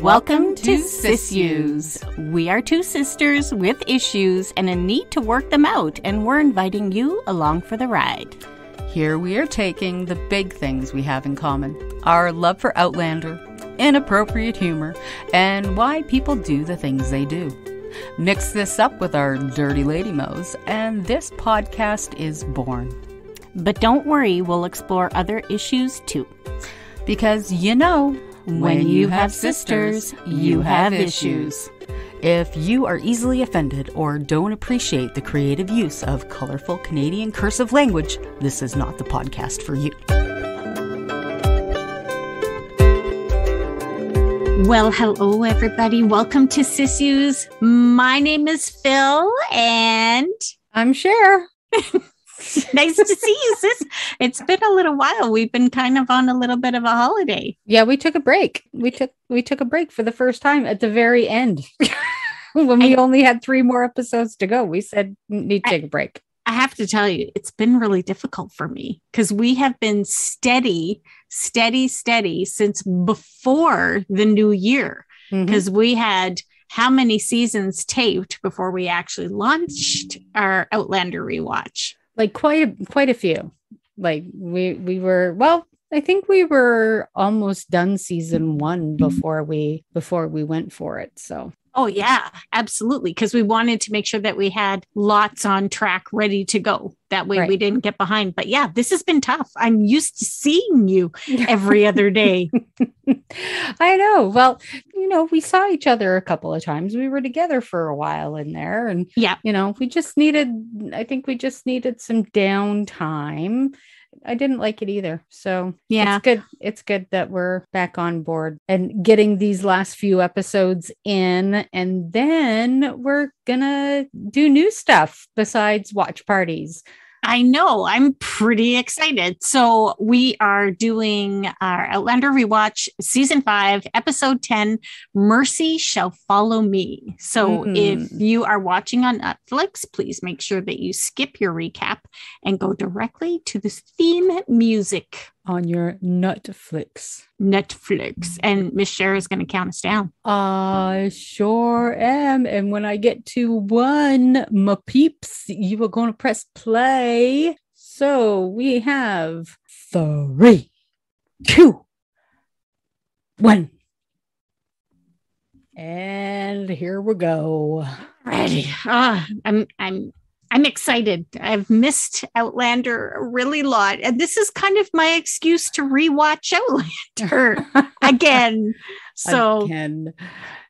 Welcome to Sissues. We are two sisters with issues and a need to work them out, and we're inviting you along for the ride. Here we are taking the big things we have in common. Our love for Outlander, inappropriate humor, and why people do the things they do. Mix this up with our dirty lady mo's, and this podcast is born. But don't worry, we'll explore other issues too. Because when you have sisters, you have issues. If you are easily offended or don't appreciate the creative use of colorful Canadian cursive language, this is not the podcast for you. Well, hello everybody. Welcome to Sissues. My name is Phyl and I'm Sher. Nice to see you, sis. It's been a little while. We've been kind of on a little bit of a holiday. Yeah, we took a break. We took a break for the first time at the very end. When we only had 3 more episodes to go, we said need to take a break. I have to tell you, it's been really difficult for me because we have been steady since before the new year. Because we had how many seasons taped before we actually launched our Outlander rewatch? Like quite a few. Like we were, well, I think we were almost done season 1 before we went for it. So. Oh yeah, absolutely. Because we wanted to make sure that we had lots on track ready to go. That way we didn't get behind. But yeah, this has been tough. I'm used to seeing you every other day. I know. Well, we saw each other a couple of times. We were together for a while in there. And, we just needed some downtime. I didn't like it either. So yeah, it's good. It's good that we're back on board and getting these last few episodes in. And then we're gonna do new stuff besides watch parties. I know. I'm pretty excited. So we are doing our Outlander rewatch, season 5, episode 10, Mercy Shall Follow Me. So if you are watching on Netflix, please make sure that you skip your recap and go directly to the theme music. On your Netflix. And Miss Sher is going to count us down. I sure am. And when I get to 1, my peeps, you are going to press play. So we have 3, 2, 1. And here we go. Ready. I'm excited. I've missed Outlander a really lot. And this is kind of my excuse to rewatch Outlander again. So again.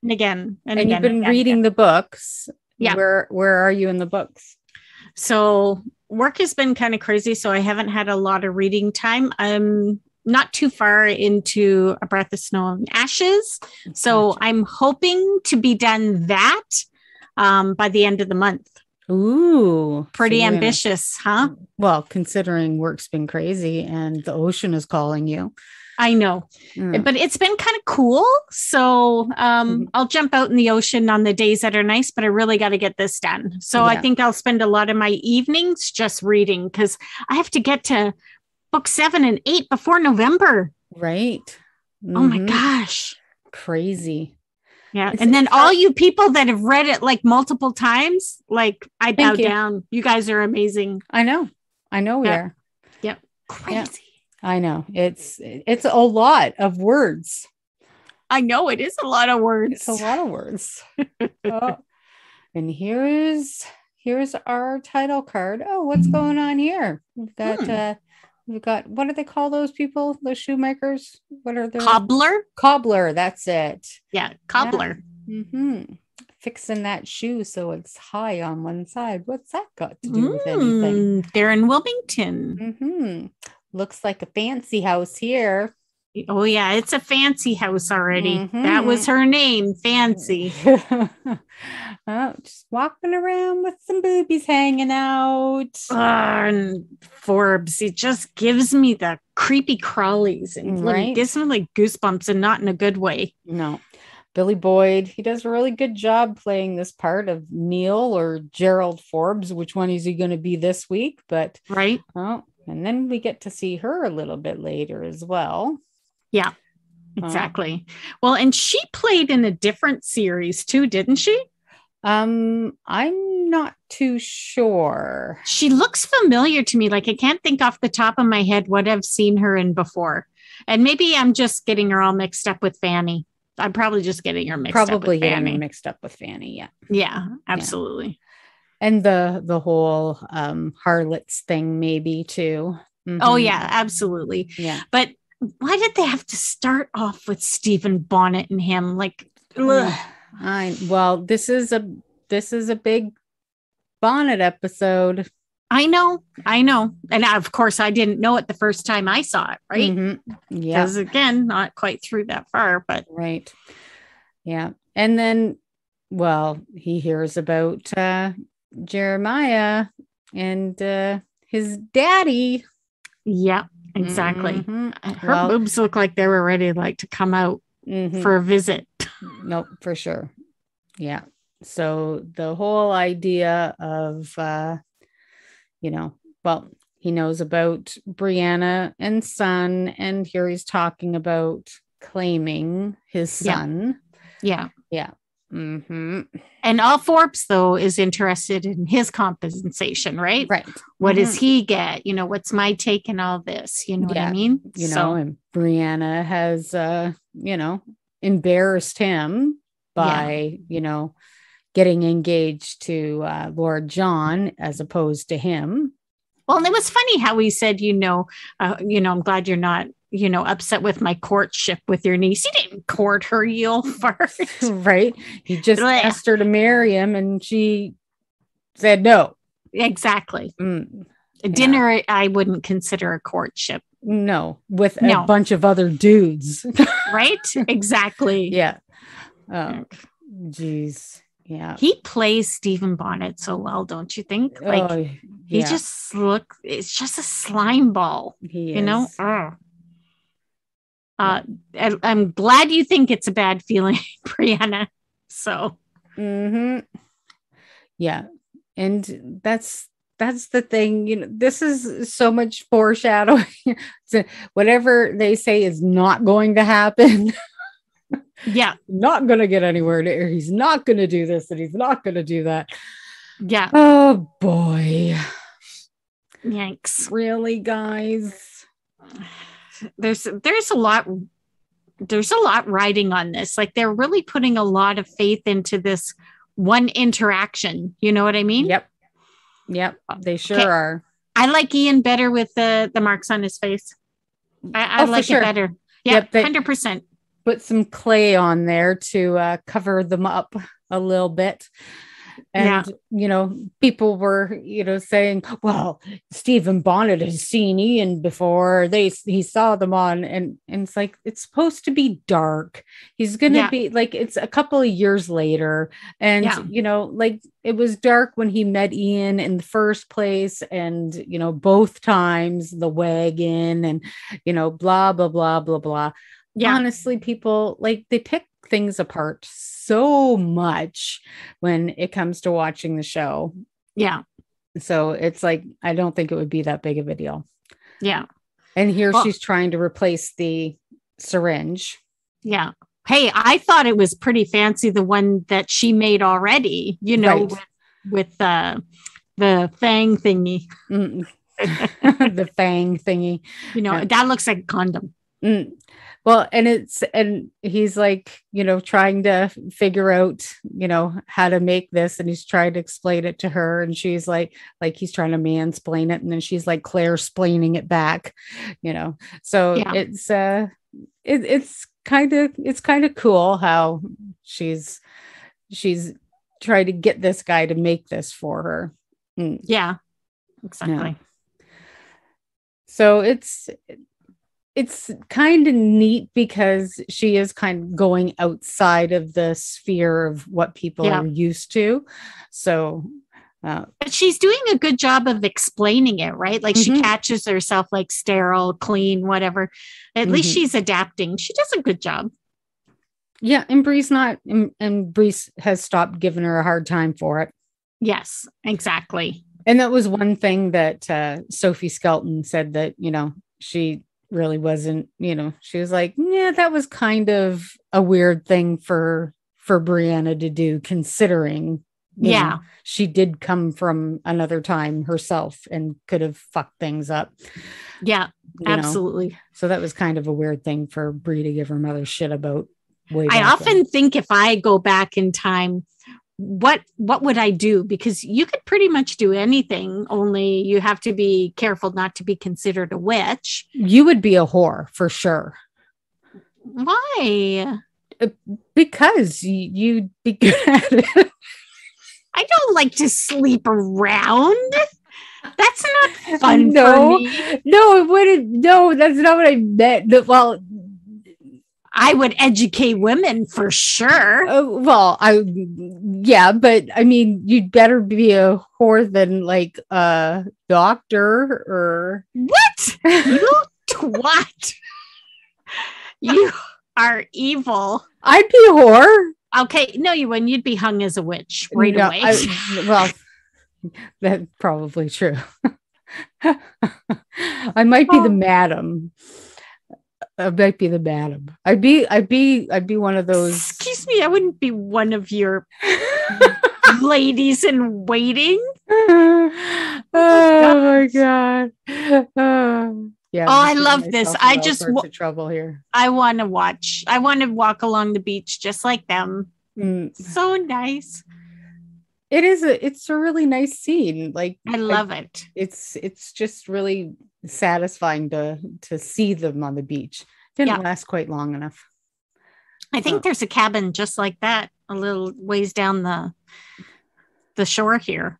And you've been reading the books. Yeah. Where are you in the books? So work has been kind of crazy. So I haven't had a lot of reading time. I'm not too far into A Breath of Snow and Ashes. So I'm hoping to be done that by the end of the month. Ooh, pretty ambitious, huh? Well, considering work's been crazy and the ocean is calling you. I know, but it's been kind of cool. So I'll jump out in the ocean on the days that are nice, but I really got to get this done. So I think I'll spend a lot of my evenings just reading because I have to get to book 7 and 8 before November. Right. Oh my gosh. Crazy. Yeah. And then all you people that have read it like multiple times, like I bow down. You guys are amazing. I know we are. Yep. Crazy. Yeah. I know. It's a lot of words. I know it is a lot of words. It's a lot of words. And here's our title card. Oh, what's going on here? We've got what do they call those people? Those shoemakers? What are they? Cobbler. That's it. Yeah, cobbler. Yeah. Fixing that shoe so it's high on one side. What's that got to do with anything? They're in Wilmington. Looks like a fancy house here. Oh yeah, it's a fancy house already. That was her name, Fancy. Just walking around with some boobies hanging out. And Forbes, it just gives me the creepy crawlies and gives me like goosebumps, and not in a good way. No. Billy Boyd, he does a really good job playing this part of Neil or Gerald Forbes. Which one is he going to be this week? But right. Oh, and then we get to see her a little bit later as well. Yeah. Exactly. Well, and she played in a different series too, didn't she? I'm not too sure. She looks familiar to me. Like I can't think off the top of my head what I've seen her in before. And maybe I'm just getting her all mixed up with Fanny. I'm probably just getting her mixed up with Fanny. Mixed up with Fanny, yeah. Yeah, absolutely. Yeah. And the whole harlots thing maybe too. Mm-hmm. Oh yeah, absolutely. Yeah. But why did they have to start off with Stephen Bonnet and him? Like, this is a big Bonnet episode. I know. And of course I didn't know it the first time I saw it, right? Mm-hmm. Yeah. Because again, not quite through that far, but right. Yeah. And then, he hears about Jeremiah and his daddy. Yeah, exactly. Mm-hmm. Her boobs look like they were ready to come out for a visit. Nope, for sure. Yeah. So the whole idea of, he knows about Brianna and son, and here he's talking about claiming his son. Yeah. Yeah. Mm-hmm. And All Forbes, though, is interested in his compensation, right? Right. What does he get? What's my take in all this? You know what I mean? And Brianna has, embarrassed him by, getting engaged to Lord John as opposed to him. Well, and it was funny how he said, I'm glad you're not, upset with my courtship with your niece. He didn't court her, you old fart. Right. He just asked her to marry him and she said no. Exactly. Dinner, I wouldn't consider a courtship. No, with a bunch of other dudes. Right? Exactly. Yeah. Oh, geez. Yeah. He plays Stephen Bonnet so well, don't you think? He just it's just a slime ball. He is. I'm glad you think it's a bad feeling, Brianna. So. Mm-hmm. Yeah. And that's the thing, this is so much foreshadowing. So whatever they say is not going to happen. Yeah. Not going to get anywhere near. He's not going to do this and he's not going to do that. Yeah. Oh boy. Yikes. Really, guys? There's a lot riding on this. They're really putting a lot of faith into this one interaction. You know what I mean? Yep. They sure are. I like Ian better with the marks on his face. I like it better. Yeah, 100%. Put some clay on there to cover them up a little bit. And, people were, saying, well, Stephen Bonnet has seen Ian before. He saw them on. And it's like, it's supposed to be dark. He's going to be it's a couple of years later. And, it was dark when he met Ian in the first place. And, both times the wagon and, blah, blah, blah, blah, blah. Yeah. Honestly, people they pick things apart so much when it comes to watching the show. Yeah. So it's I don't think it would be that big of a deal. Yeah. And here she's trying to replace the syringe. Yeah. Hey, I thought it was pretty fancy, the one that she made already, with the fang thingy. The fang thingy. That looks like a condom. Well, and he's trying to figure out, how to make this, and he's trying to explain it to her, and she's like he's trying to mansplain it, and then she's Claire-splaining it back, So it's kind of cool how she's trying to get this guy to make this for her. Yeah, exactly. Yeah. So it's kind of neat because she is kind of going outside of the sphere of what people are used to. So, but she's doing a good job of explaining it, right? She catches herself sterile, clean, whatever. At least she's adapting. She does a good job. Yeah. And Bree's has stopped giving her a hard time for it. Yes, exactly. And that was one thing that Sophie Skelton said, that, she really wasn't, she was like, yeah, that was kind of a weird thing for Brianna to do, considering, she did come from another time herself and could have fucked things up. Yeah, absolutely. So that was kind of a weird thing for Brie to give her mother shit about. I often think if I go back in time, what would I do? Because you could pretty much do anything, only you have to be careful not to be considered a witch. You would be a whore for sure. Why? Because you'd be good at it. I don't like to sleep around. That's not fun for me. No, it wouldn't. No, that's not what I meant. Well, I would educate women for sure. But I mean, you'd better be a whore than like a doctor or what? You twat. You are evil. I'd be a whore. Okay, no, you wouldn't. You'd be hung as a witch right away. That's probably true. I might be the madam. I'd be one of those. Excuse me, I wouldn't be one of your ladies in waiting. Oh my god. Yeah. Oh, I love this. I just trouble here. I want to watch. I want to walk along the beach just like them. So nice. It's a really nice scene. Like I love it. It's just really satisfying to see them on the beach. Didn't last quite long enough. I think there's a cabin just like that a little ways down the shore here.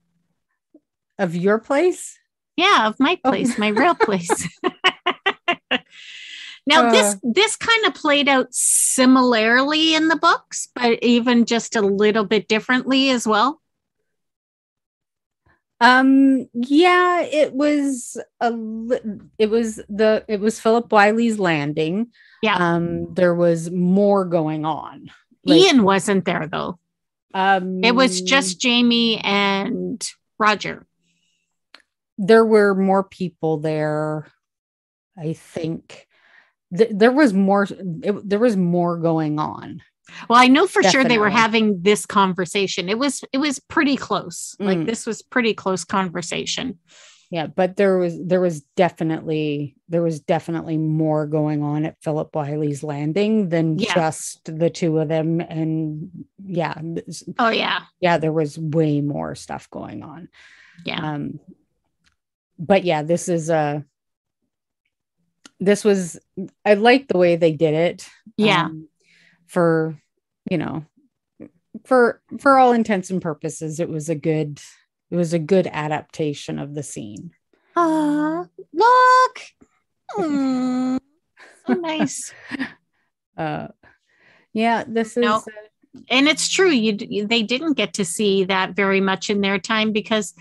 Of your place? Yeah, of my place, my real place. Now, this kind of played out similarly in the books, but even just a little bit differently as well. It was Philip Wiley's Landing. Yeah. There was more going on. Ian wasn't there though. It was just Jamie and Roger. There were more people there. I think there was more going on. Well, I know for sure they were having this conversation. It was pretty close. Like this was pretty close conversation. Yeah, but there was definitely more going on at Philip Wiley's Landing than just the two of them. And there was way more stuff going on. Yeah. But yeah, I like the way they did it. Yeah. For all intents and purposes, it was a good adaptation of the scene. Look. So nice. This is and it's true. They didn't get to see that very much in their time because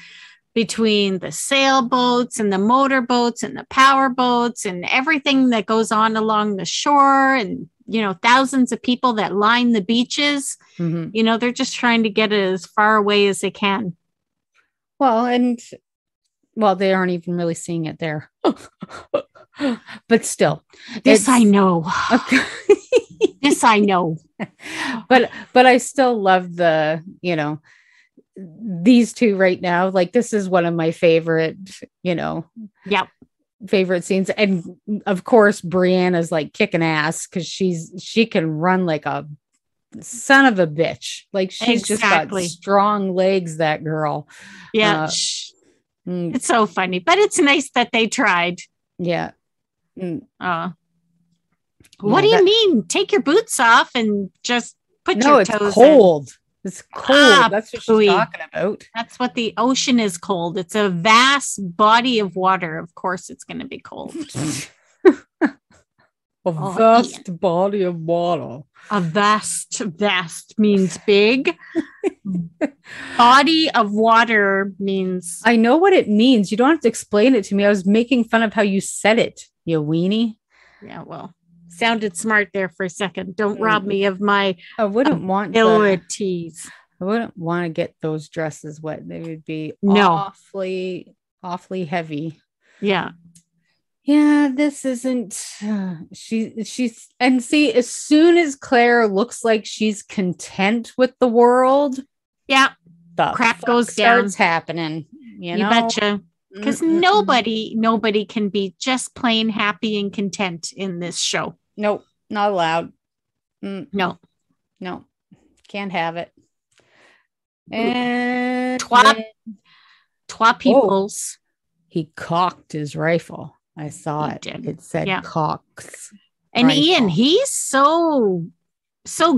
between the sailboats and the motorboats and the power boats and everything that goes on along the shore and thousands of people that line the beaches, they're just trying to get it as far away as they can. Well, they aren't even really seeing it there. But still. This I know. This I know. But I still love the, these two right now. Like this is one of my favorite, favorite scenes. And of course Brianna's like kicking ass because she can run like a son of a bitch. Like she's just got strong legs, that girl. It's so funny, but it's nice that they tried. What do you mean take your boots off and just put your toes it's cold in. It's cold. That's what she's talking about. That's what the ocean is cold. It's a vast body of water. Of course, it's going to be cold. Vast body of water. A vast means big. Body of water means. I know what it means. You don't have to explain it to me. I was making fun of how you said it, you weenie. Yeah, well. Sounded smart there for a second. Don't rob me of my abilities. I wouldn't want to get those dresses wet. They would be awfully heavy. Yeah. yeah, this isn't, she's, and see, as soon as Claire looks like she's content with the world, yeah, the crap goes starts down. happening, You betcha. Because nobody can be just plain happy and content in this show. Nope, not allowed. No. Can't have it. And Twa peoples. He cocked his rifle. I saw it. Did. It said cocks. And rifle. Ian, he's so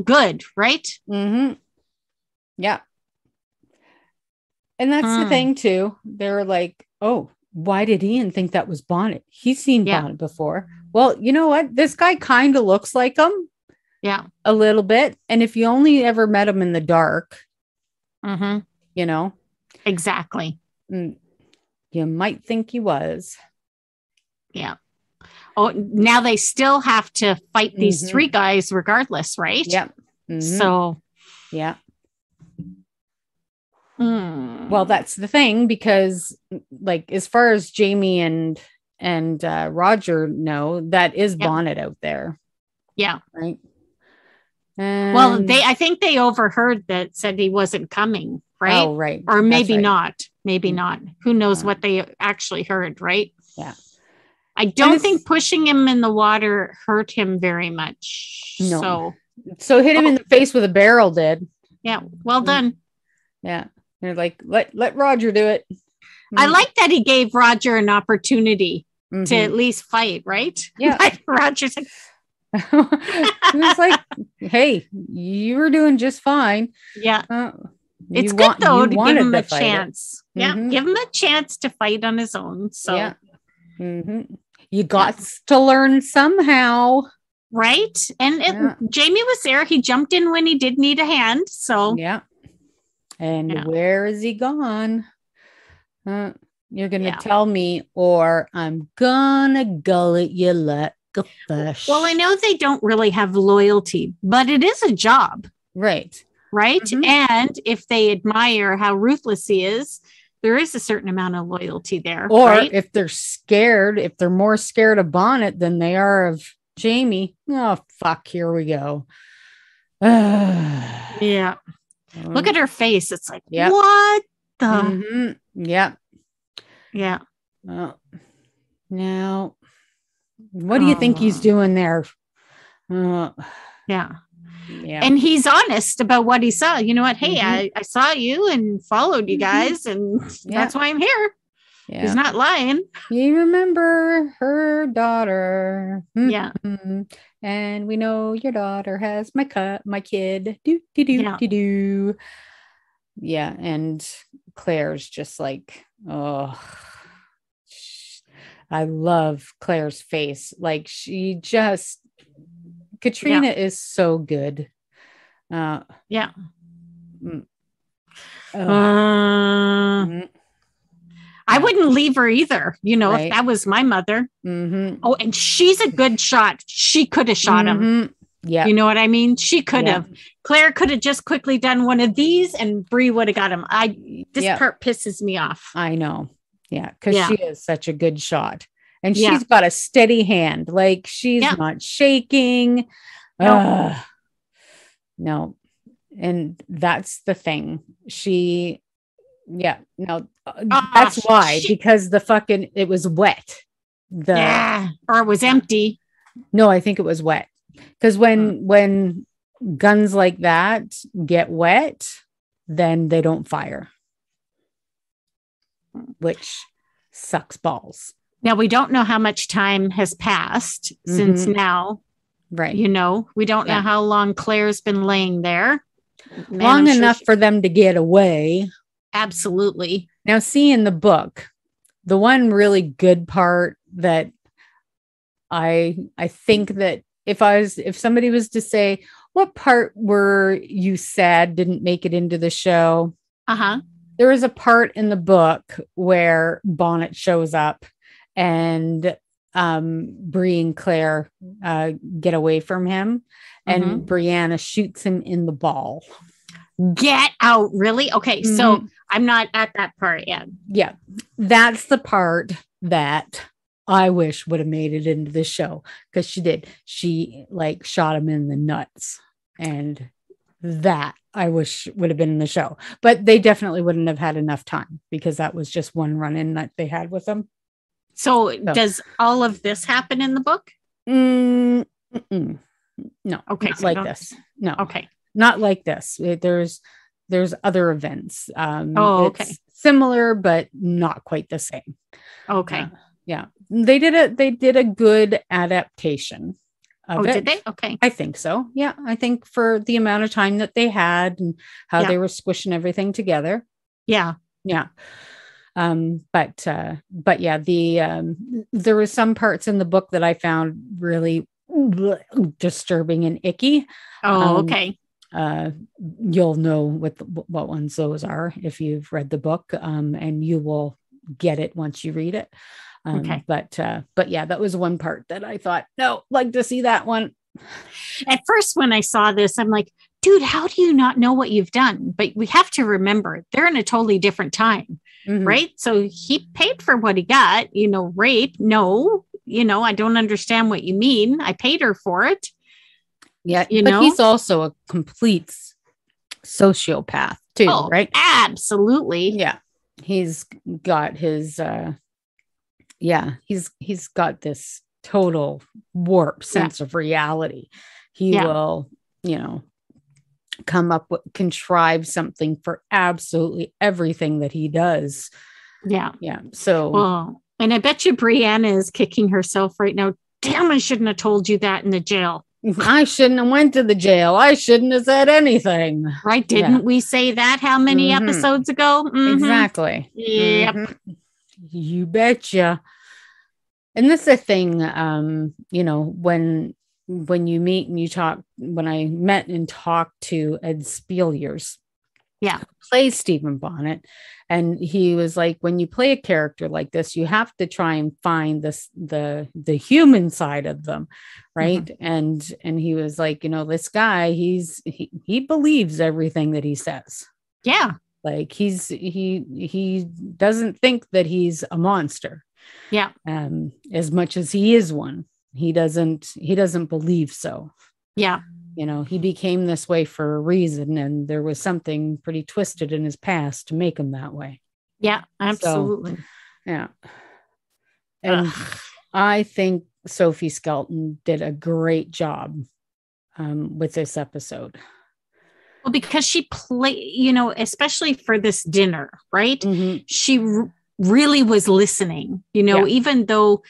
good, right? Mm-hmm. Yeah. And that's the thing too. They're like, oh, why did Ian think that was Bonnet? He's seen Bonnet before. Well, you know what? This guy kind of looks like him. Yeah. A little bit. And if you only ever met him in the dark, you know. Exactly. You might think he was. Yeah. Oh, now they still have to fight these three guys regardless, right? Yep. So. Yeah. Well, that's the thing, because like as far as Jamie and Roger know, that is Bonnet out there. Yeah. Right. Well, I think they overheard that, said he wasn't coming, right? Oh, right. Or maybe not. Maybe not. Who knows what they actually heard, right? Yeah. I don't think pushing him in the water hurt him very much. No. So hit him in the face with a barrel did. Yeah. Well done. Yeah. They're like, let Roger do it. I like that he gave Roger an opportunity to at least fight, right? Yeah. Like Roger's like, he was like, hey, you were doing just fine. Yeah. It's good though to give him a chance. Yeah. Give him a chance to fight on his own. So yeah. You got to learn somehow. Right. And Jamie was there. He jumped in when he did need a hand. So yeah. And where is he gone? You're going to tell me, or I'm gonna gullet you like a fish. Well, I know they don't really have loyalty, but it is a job. Right. And if they admire how ruthless he is, there is a certain amount of loyalty there. Or if they're scared, if they're more scared of Bonnet than they are of Jamie. Oh, fuck. Here we go. Yeah. Look at her face. It's like, what the? Yeah. Yeah. Now, what do you think he's doing there? Yeah. And he's honest about what he saw. You know what? Hey, I saw you and followed you guys, and that's why I'm here. Yeah. He's not lying. You remember her daughter. Yeah. And we know your daughter has my kid. Do. Yeah. And Claire's just like, oh, I love Claire's face. Like Katrina is so good. Yeah. I wouldn't leave her either. You know, if that was my mother. Oh, and she's a good shot. She could have shot him. Yeah. You know what I mean? She could have. Claire could have just quickly done one of these and Bree would have got him. This part pisses me off. I know. Yeah. Because she is such a good shot. And she's got a steady hand. Like she's not shaking. No. And that's the thing. That's why, because it was wet. Or it was empty. No, I think it was wet. Because when guns like that get wet, then they don't fire, which sucks balls. Now, we don't know how much time has passed since now. Right. You know, we don't know how long Claire's been laying there. Long enough for them to get away. Absolutely. Now, see, in the book, the one really good part that I think that if somebody was to say, what part were you sad didn't make it into the show? There is a part in the book where Bonnet shows up and Bree and Claire get away from him, and Brianna shoots him in the ball. Get out. Really? Okay. So I'm not at that part yet. Yeah. That's the part that I wish would have made it into the show, because she did. She like shot him in the nuts, and that I wish would have been in the show, but they definitely wouldn't have had enough time, because that was just one run-in that they had with them. So does all of this happen in the book? No. Okay. Not like this. No. Okay. Not like this. There's other events. Okay. It's similar, but not quite the same. Okay. Yeah. They did a good adaptation of it. Did they? Okay. I think so. Yeah. I think for the amount of time that they had and how they were squishing everything together. Yeah. Yeah. But yeah, there was some parts in the book that I found really disturbing and icky. Okay. You'll know what ones those are if you've read the book, and you will get it once you read it. Okay. But yeah, that was one part that I thought, no, like to see that one. At first, when I saw this, I'm like, dude, how do you not know what you've done? But we have to remember they're in a totally different time, right? So he paid for what he got, rape. No, I don't understand what you mean. I paid her for it. Yeah. But he's also a complete sociopath too, right? Absolutely. Yeah. He's got his, he's got this total warped sense of reality. He will, come up with, contrive something for absolutely everything that he does. Yeah. Yeah. So, and I bet you Brianna is kicking herself right now. Damn, I shouldn't have told you that in the jail. I shouldn't have went to the jail. I shouldn't have said anything. Right. Didn't we say that how many episodes ago? Exactly. Yep. You betcha. And this is a thing, when you meet and you talk, when I met and talked to Ed Spielers, who plays Stephen Bonnet, and he was like, when you play a character like this, you have to try and find the human side of them, right? And he was like, this guy, he believes everything that he says. Yeah. Like he doesn't think that he's a monster. Yeah. As much as he is one, he doesn't believe so. Yeah. He became this way for a reason, and there was something pretty twisted in his past to make him that way. Yeah, absolutely. So, yeah. And I think Sophie Skelton did a great job with this episode. Well, because she played, especially for this dinner, right? She really was listening, even though,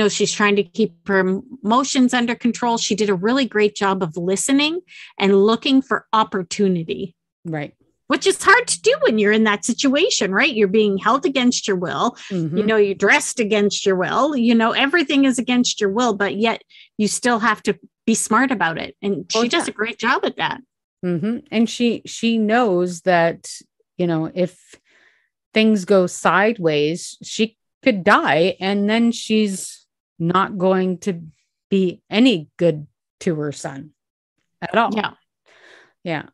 she's trying to keep her emotions under control. She did a really great job of listening and looking for opportunity. Right. Which is hard to do when you're in that situation, right? You're being held against your will. You're dressed against your will. Everything is against your will, but yet you still have to be smart about it. And she does a great job at that. And she knows that, if things go sideways, she could die, and then she's not going to be any good to her son at all. Yeah.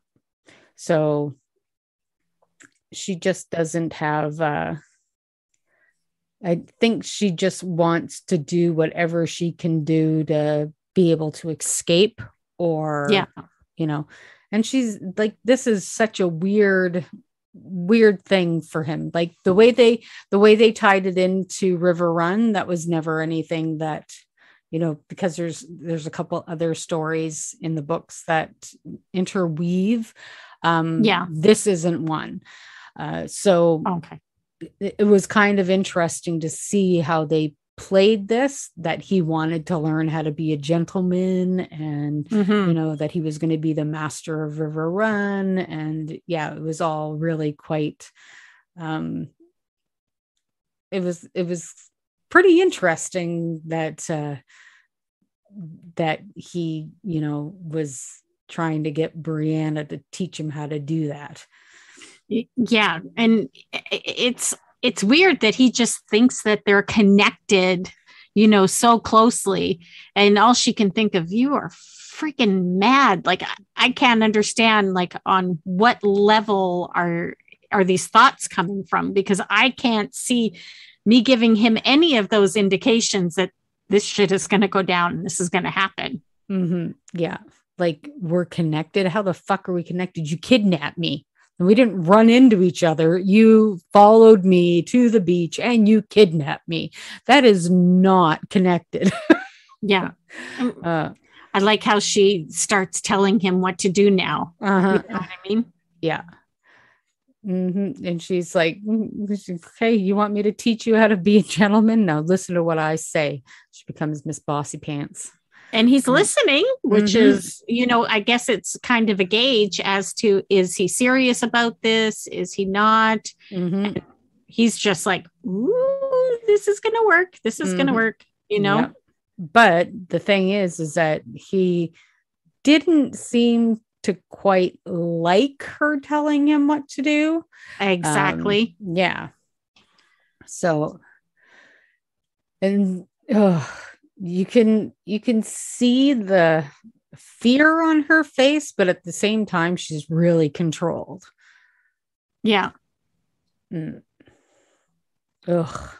So she just doesn't have, I think she just wants to do whatever she can do to be able to escape, or, and she's like, this is such a weird thing for him. Like the way they tied it into River Run, that was never anything that, because there's a couple other stories in the books that interweave. This isn't one. So it was kind of interesting to see how they played this, that he wanted to learn how to be a gentleman, and that he was going to be the master of River Run. And it was all really quite it was pretty interesting that he was trying to get Brianna to teach him how to do that. Yeah. And it's weird that he just thinks that they're connected, so closely. And all she can think of, you are freaking mad. Like, I can't understand, like, on what level are these thoughts coming from? Because I can't see me giving him any of those indications that this shit is going to go down and this is going to happen. Mm-hmm. Yeah. Like, we're connected. How the fuck are we connected? You kidnapped me. And we didn't run into each other. You followed me to the beach and you kidnapped me. That is not connected. Yeah. I like how she starts telling him what to do now. Uh-huh. You know what I mean? Yeah. Mm-hmm. And she's like, hey, you want me to teach you how to be a gentleman? Now listen to what I say. She becomes Miss Bossy Pants. And he's listening, which is, you know, I guess it's kind of a gauge as to, is he serious about this? Is he not? Mm-hmm. He's just like, ooh, this is going to work. This is going to work, you know? Yep. But the thing is that he didn't seem to quite like her telling him what to do. Exactly. Yeah. So, and you can see the fear on her face, but at the same time, she's really controlled. Yeah. Ugh.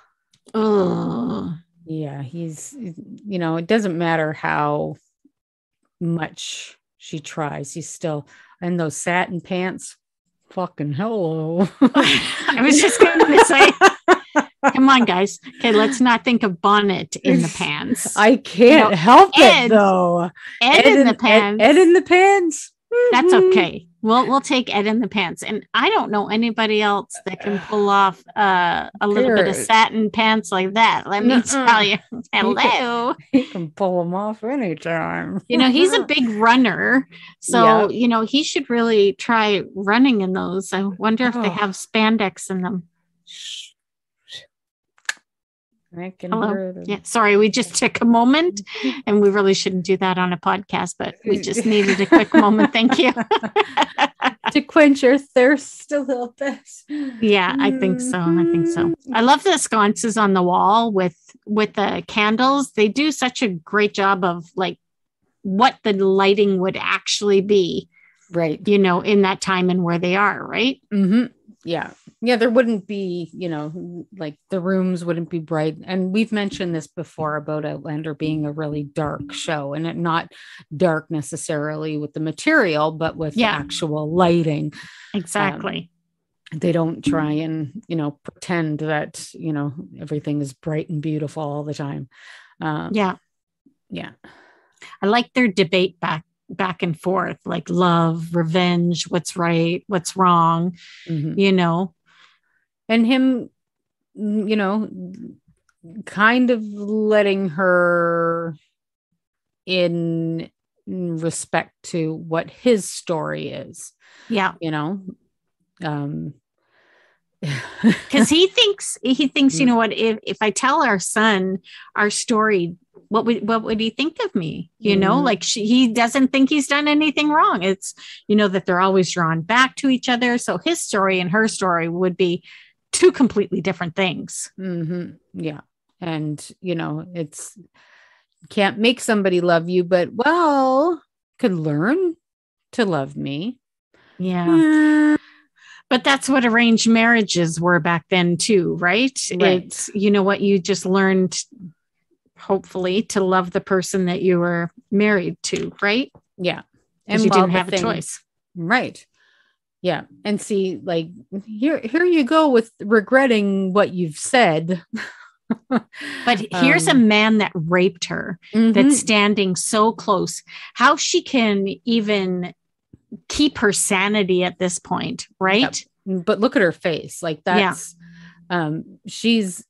Yeah, he's, you know, it doesn't matter how much she tries. He's still in those satin pants. Fucking hello. I was just going to say, come on, guys. Okay, let's not think of bonnet in the pants. I can't help it, though. Ed in the pants. Ed in the pants. That's okay. We'll take Ed in the pants. And I don't know anybody else that can pull off a little bit of satin pants like that. Let me tell you. Hello. He can pull them off anytime. You know, he's a big runner. So, you know, he should really try running in those. I wonder if they have spandex in them. Hello. Yeah, sorry, we just took a moment and we really shouldn't do that on a podcast, but we just needed a quick moment. Thank you. To quench your thirst a little bit. Yeah, I think so. I love the sconces on the wall with the candles. They do such a great job of like what the lighting would actually be. Right. You know, in that time and where they are, right? Mm-hmm. Yeah. Yeah, there wouldn't be, you know, like the rooms wouldn't be bright. And we've mentioned this before about Outlander being a really dark show, and it not dark necessarily with the material, but with actual lighting. Exactly. They don't try and, you know, pretend that, you know, everything is bright and beautiful all the time. Yeah. I like their debate back and forth, like love, revenge, what's right, what's wrong, you know. And him, you know, kind of letting her in respect to what his story is. Yeah. You know, because he thinks, you know what, if I tell our son our story, what would he think of me? You know, like he doesn't think he's done anything wrong. It's, you know, that they're always drawn back to each other. So his story and her story would be two completely different things. Yeah. And, you know, it's can't make somebody love you, but could learn to love me. Yeah. But that's what arranged marriages were back then too, right? It's, you know what, you just learned, hopefully, to love the person that you were married to, right? Yeah. And you didn't have a choice. Right. Yeah. And see, like, here you go with regretting what you've said. But here's a man that raped her, that's standing so close. How she can even keep her sanity at this point, right? Yep. But look at her face. Like that's, she's,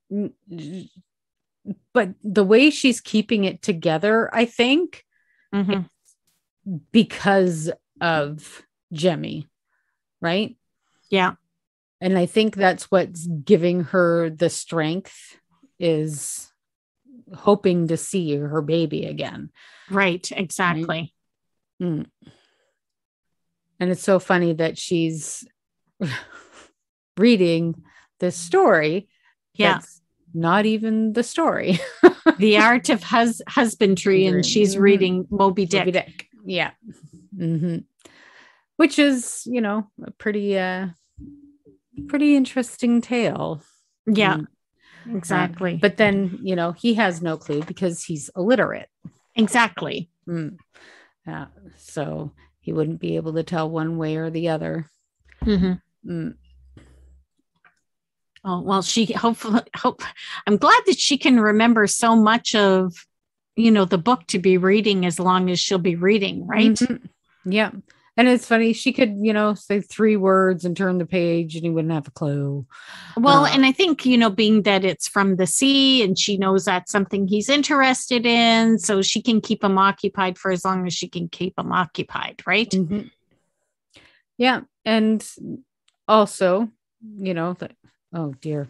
but the way she's keeping it together, I think, because of Jemmy. Right? Yeah. And I think that's what's giving her the strength, is hoping to see her baby again. Right. Exactly. Right? And it's so funny that she's reading this story. Yeah. That's not even the story. The Art of Husbandry. And she's reading Moby Dick. Yeah. Which is, you know, a pretty interesting tale. Yeah. Exactly. But then, he has no clue because he's illiterate. Exactly. So he wouldn't be able to tell one way or the other. Oh, well, I'm glad that she can remember so much of, the book to be reading as long as she'll be reading, right? Yeah. And it's funny, she could, say 3 words and turn the page and he wouldn't have a clue. Well, and I think, being that it's from the sea and she knows that's something he's interested in, so she can keep him occupied for as long as she can keep him occupied, right? Yeah. And also, oh dear.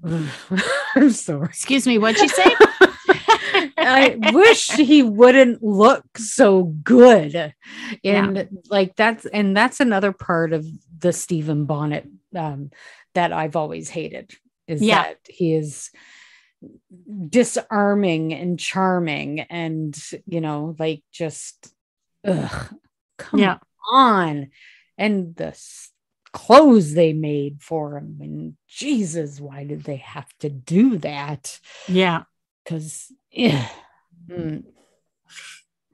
I'm sorry. Excuse me, what'd you say? I wish he wouldn't look so good. And that's another part of the Stephen Bonnet that I've always hated is that he is disarming and charming and, just, come on. And the clothes they made for him. And Jesus, why did they have to do that? Yeah. Because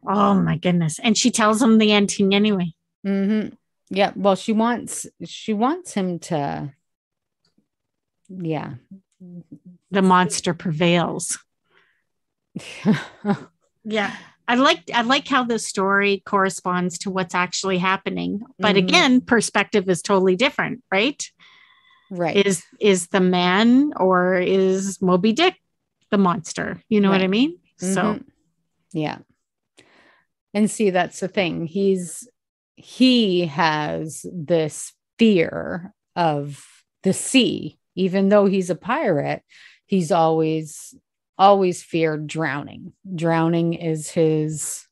oh my goodness. And she tells him the ending anyway. Yeah. Well, she wants him to. Yeah. The monster prevails. Yeah. I like how the story corresponds to what's actually happening. But again, perspective is totally different, right? Right. Is the man or is Moby Dick the monster? You know what I mean? So yeah. And see, that's the thing. He has this fear of the sea, even though he's a pirate. He's always feared drowning. Drowning is his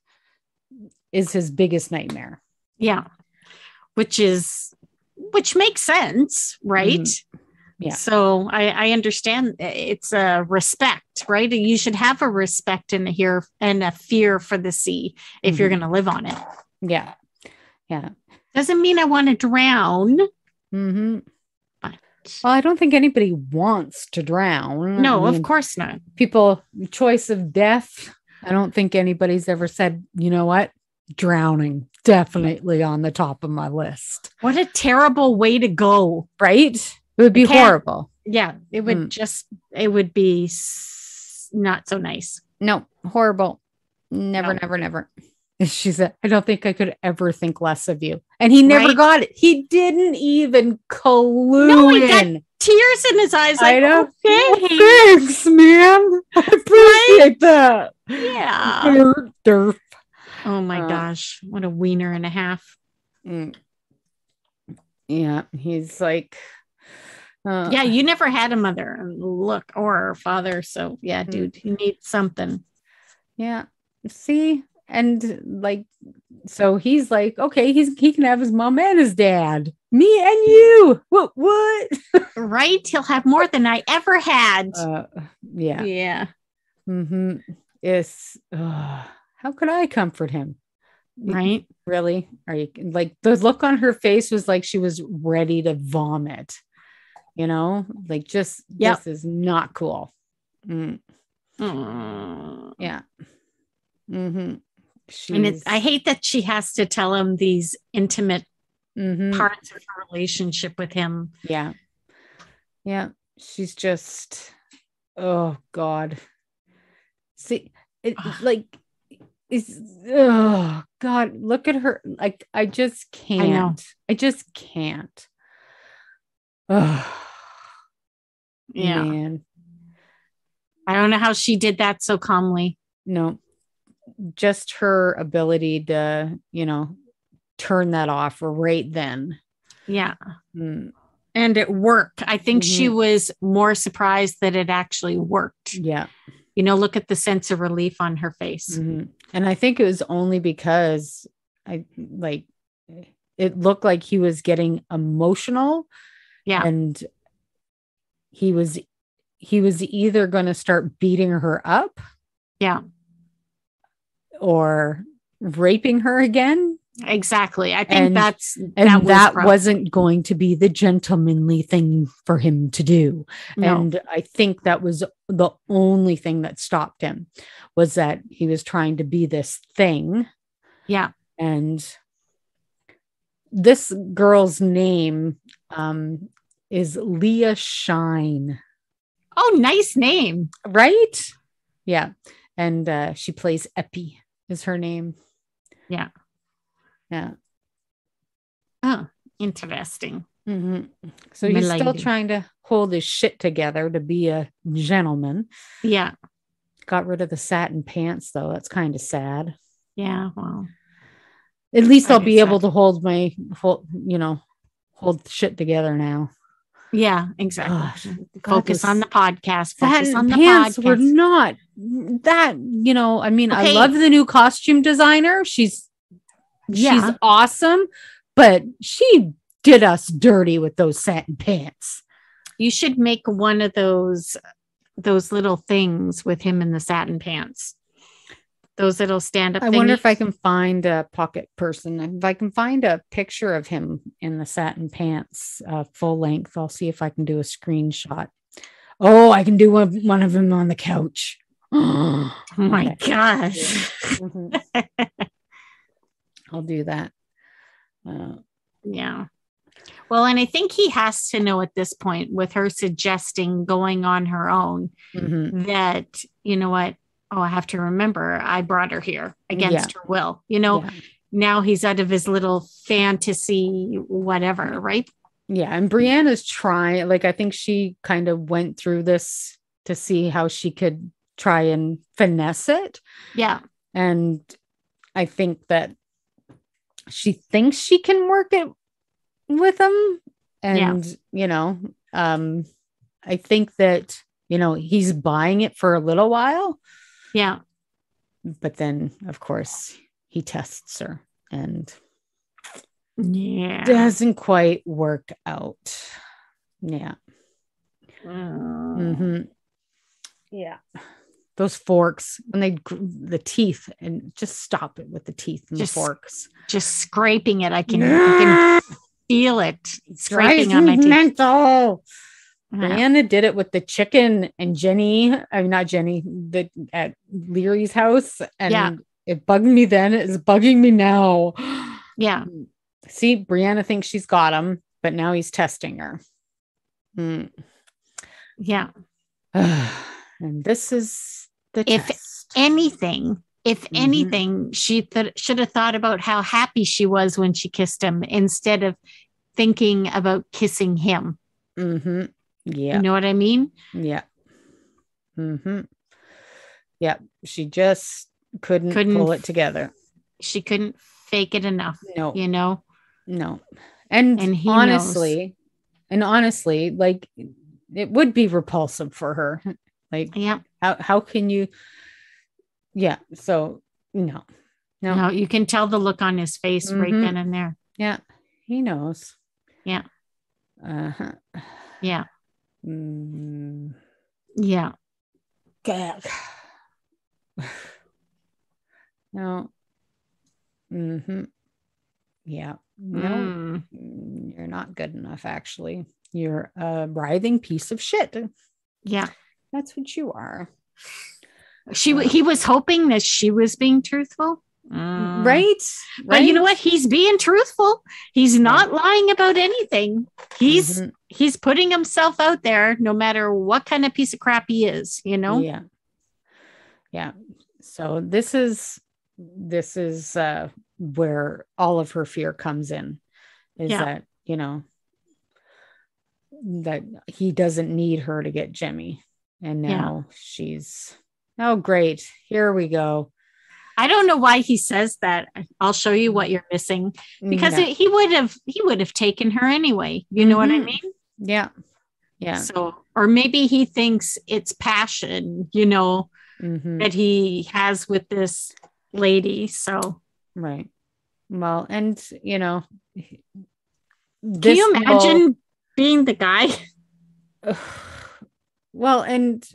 biggest nightmare. Yeah. Which makes sense, right? Yeah. So I understand it's a respect, right? You should have a respect and a fear for the sea if you're going to live on it. Yeah. Yeah. Doesn't mean I want to drown. But well, I don't think anybody wants to drown. No, of course not. People, choice of death. I don't think anybody's ever said, you know what? Drowning, definitely on the top of my list. What a terrible way to go. Right? It would be horrible. Yeah, it would it would be not so nice. No, horrible. Never. She said, I don't think I could ever think less of you. And he never got it. He didn't even clue no, he got tears in his eyes. Like, I know. Okay. Thanks, man. I appreciate that. Yeah. Derp. Oh my gosh. What a wiener and a half. Yeah. He's like, yeah, you never had a mother, or a father. So yeah, dude, you need something. Yeah. See, and so he's like, okay, he can have his mom and his dad, me and you. What? Right? He'll have more than I ever had. Yeah. Yeah. It's how could I comfort him? Right? Really? Are you the look on her face was like she was ready to vomit. This is not cool. Yeah. And I hate that she has to tell him these intimate parts of her relationship with him. Yeah. Yeah. She's just, oh God. See, oh God, look at her. I just can't. I just can't. Oh. Yeah. Man. I don't know how she did that so calmly. No, just her ability to, turn that off right then. Yeah. And it worked. I think she was more surprised that it actually worked. Yeah. Look at the sense of relief on her face. And I think it was only because it looked like he was getting emotional. Yeah. And he was either going to start beating her up. Yeah. Or raping her again. Exactly. I think that wasn't going to be the gentlemanly thing for him to do. No. And I think that was the only thing that stopped him, was that he was trying to be this thing. Yeah. And this girl's name is Leah Shine. Oh, nice name. Right? Yeah. And she plays Epi is her name. Yeah. Yeah. Oh, interesting. Mm-hmm. So he's still trying to hold his shit together to be a gentleman. Yeah. Got rid of the satin pants, though. That's kind of sad. Yeah. Well, at least I'll be able to hold shit together now. Yeah, exactly. Focus on the podcast. Focus on the pants podcast. Were not that, I mean, okay. I love the new costume designer. She's awesome, but she did us dirty with those satin pants. You should make one of those little things with him in the satin pants. Those little stand-up I wonder if I can find a pocket person. If I can find a picture of him in the satin pants, full length, I'll see if I can do a screenshot. Oh, I can do one of them on the couch. Oh my gosh. Mm-hmm. I'll do that. Yeah. Well, and I think he has to know at this point, with her suggesting going on her own, that, you know what? Oh, I have to remember I brought her here against her will. Now he's out of his little fantasy, whatever, right? Yeah. And Brianna's trying, I think she kind of went through this to see how she could try and finesse it. Yeah. And I think that she thinks she can work it with him. And, I think that, he's buying it for a little while. Yeah. But then, of course, he tests her and doesn't quite work out. Yeah. Mm-hmm. Yeah. Those forks, when the teeth, and just stop it with the teeth and the forks. Just scraping it. I can feel it scraping on my teeth. Mental. Brianna did it with the chicken and not Jenny, at Leary's house. And it bugged me then. It's bugging me now. Yeah. See, Brianna thinks she's got him, but now he's testing her. Yeah. And this is the test. If anything, she should have thought about how happy she was when she kissed him instead of thinking about kissing him. Mm-hmm. Yeah. You know what I mean? Yeah. Mm-hmm. Yeah. She just couldn't pull it together. She couldn't fake it enough. No. No. And honestly, it would be repulsive for her. How can you? Yeah. So no, you can tell the look on his face right then and there. Yeah. He knows. Yeah. Uh-huh. Yeah. Yeah. God. No. Yeah. No, you're not good enough, actually. You're a writhing piece of shit. Yeah. That's what you are. He was hoping that she was being truthful. Right. But you know what? He's being truthful. He's not lying about anything. He's putting himself out there no matter what kind of piece of crap he is, Yeah. Yeah. So this is where all of her fear comes in, is that, that he doesn't need her to get Jimmy. And now she's, oh, great. Here we go. I don't know why he says that. I'll show you what you're missing, because he would have taken her anyway. You know what I mean? Yeah. Yeah. So, or maybe he thinks it's passion, that he has with this lady. So, right. Well, and can you imagine being the guy? Well, and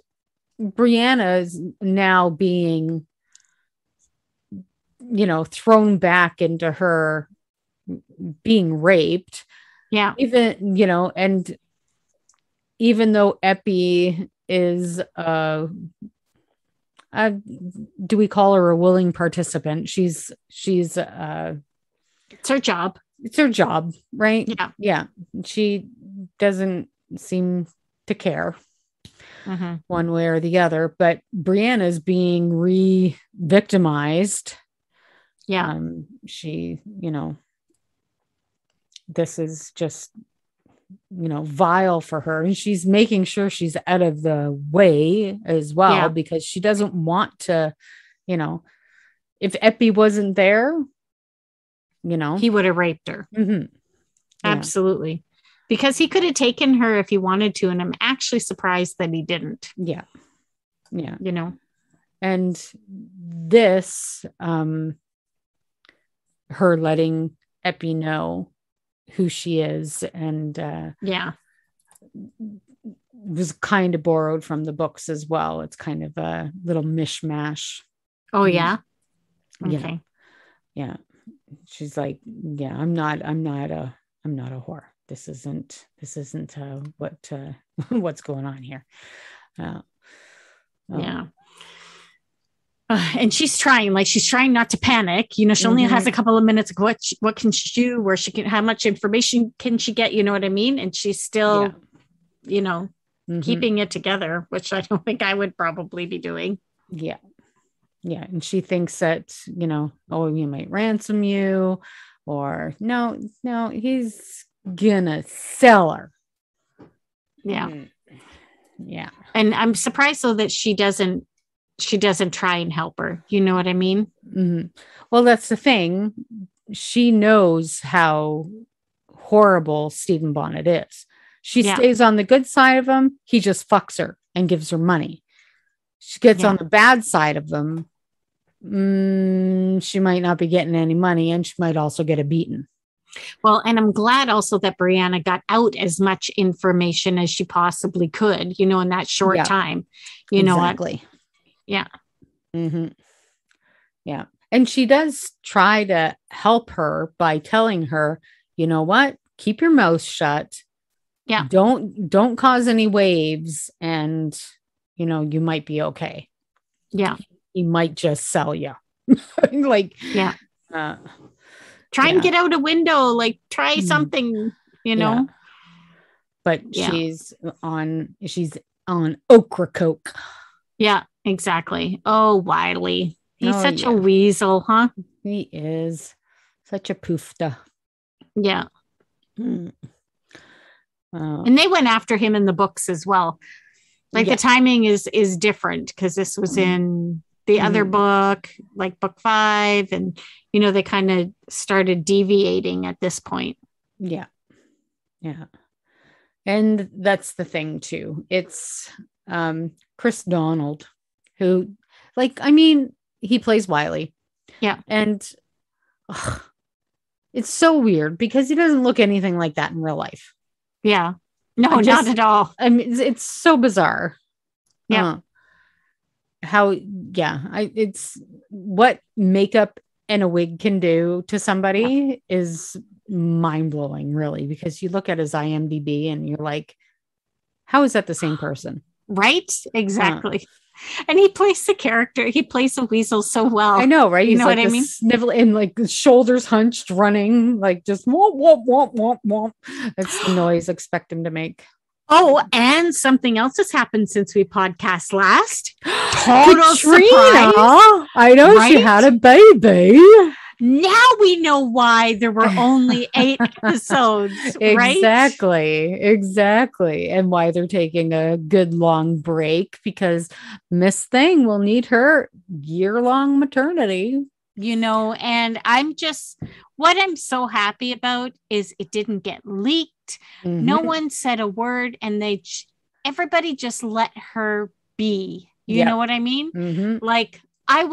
Brianna's now being thrown back into her being raped. Yeah. Even, and even though Epi is, do we call her a willing participant? She's, it's her job. It's her job, right? Yeah. Yeah. She doesn't seem to care one way or the other, but Brianna's being re-victimized. Yeah. She, this is just, vile for her. And she's making sure she's out of the way as well, because she doesn't want to, if Epi wasn't there, he would have raped her. Mm-hmm. Absolutely. Because he could have taken her if he wanted to. And I'm actually surprised that he didn't. Yeah. Yeah. And this, her letting Epi know who she is, and was kind of borrowed from the books as well. It's kind of a little mishmash. Oh yeah. Okay. Yeah. She's like, yeah, I'm not a whore. This isn't what's going on here. Yeah. And she's trying not to panic. She only has a couple of minutes. What can she do? Where she can, how much information can she get? You know what I mean? And she's still, keeping it together, which I don't think I would probably be doing. Yeah. Yeah. And she thinks that, he might ransom you, or no, he's gonna sell her. Yeah. Yeah. And I'm surprised though that she doesn't try and help her. You know what I mean? Mm-hmm. Well, that's the thing. She knows how horrible Stephen Bonnet is. She stays on the good side of him. He just fucks her and gives her money. She gets on the bad side of them. She might not be getting any money, and she might also get a beating. Well, and I'm glad also that Brianna got out as much information as she possibly could, in that short time. Know what? Yeah. Mm-hmm. Yeah. And she does try to help her by telling her, you know what? Keep your mouth shut. Yeah. Don't cause any waves, and, you might be okay. Yeah. He might just sell you. Try and get out a window, try something, Yeah. But she's on okra coke. Yeah, exactly. Oh, Wiley. He's such a weasel, huh? He is such a poofta. Yeah. And they went after him in the books as well. The timing is different, because this was in the other book, book 5. And, they kind of started deviating at this point. Yeah. Yeah. And that's the thing too. It's Chris Donald, who, he plays Wiley. Yeah. And it's so weird because he doesn't look anything like that in real life. Yeah. No, not at all. I mean, it's so bizarre. Yeah. It's what makeup and a wig can do to somebody is mind-blowing, really, because you look at his IMDb and you're like, how is that the same person? Right? Exactly. And he plays the character. He plays the weasel so well. I know, right? You know what I mean? Snivel and shoulders hunched, running, just womp, womp, womp, womp, womp. That's the noise I expect him to make. Oh, and something else has happened since we podcast last. Total Katrina. Surprise. I know, right? She had a baby. Now we know why there were only 8 episodes, right? Exactly. And why they're taking a good long break, because Miss Thing will need her year-long maternity. And what I'm so happy about is it didn't get leaked. Mm-hmm. No one said a word, and everybody just let her be. You know what I mean? Mm-hmm. I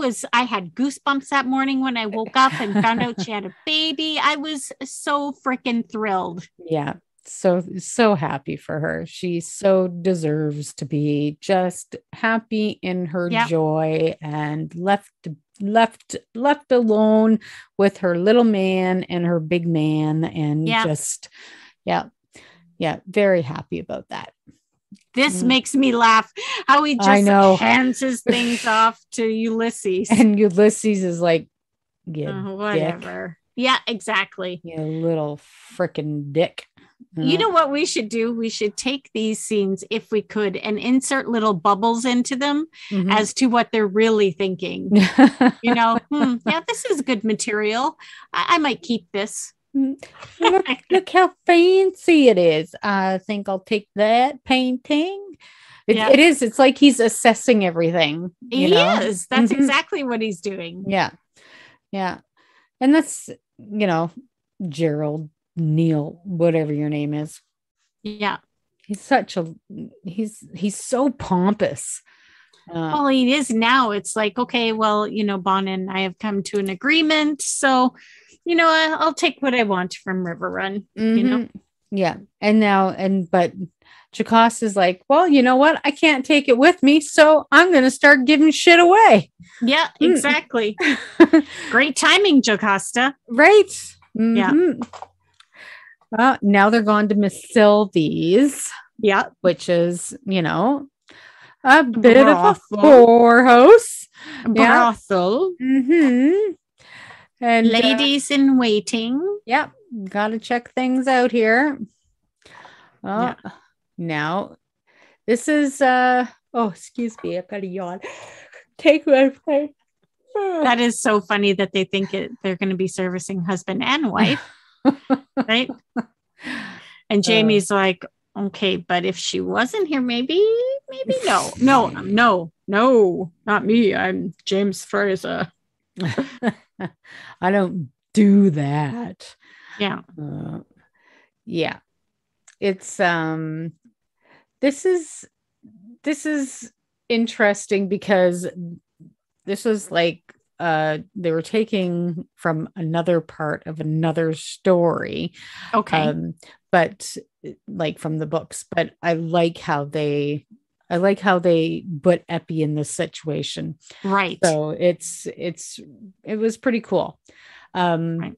had goosebumps that morning when I woke up and found out she had a baby. I was so freaking thrilled. Yeah. so happy for her. She so deserves to be just happy in her joy and left alone with her little man and her big man, and just very happy about that. This makes me laugh how he just hands his things off to Ulysses, and Ulysses is like, whatever. Dick. Yeah, exactly. You little freaking dick. You know what we should do? We should take these scenes, if we could, and insert little bubbles into them as to what they're really thinking. This is good material. I might keep this. Look how fancy it is. I think I'll take that painting. It is. It's like he's assessing everything. He is. That's exactly what he's doing. Yeah. Yeah. And that's, Gerald, Neil, whatever your name is. Yeah. He's so pompous. Well, he is now. It's like, okay, well, Bon and I have come to an agreement. So, I'll take what I want from River Run, Yeah. But Jacosta's like, well, you know what? I can't take it with me. So I'm going to start giving shit away. Yeah, exactly. Great timing, Jocasta. Right. Yeah. Well, now they're going to Miss Sylvie's. Yeah. Which is, a bit of a whorehouse. Brothel. Mm-hmm. And ladies in waiting. Yep. Got to check things out here. Oh, now this is, excuse me. I've got a yawn. Take my place. That is so funny that they think they're going to be servicing husband and wife. Right. And Jamie's like, okay, but if she wasn't here, maybe no, not me. I'm James Fraser. I don't do that. Yeah. Yeah. It's this is interesting because this was like they were taking from another part of another story. Okay. But like from the books, but I like how they put Epi in this situation. Right. So it was pretty cool. Right.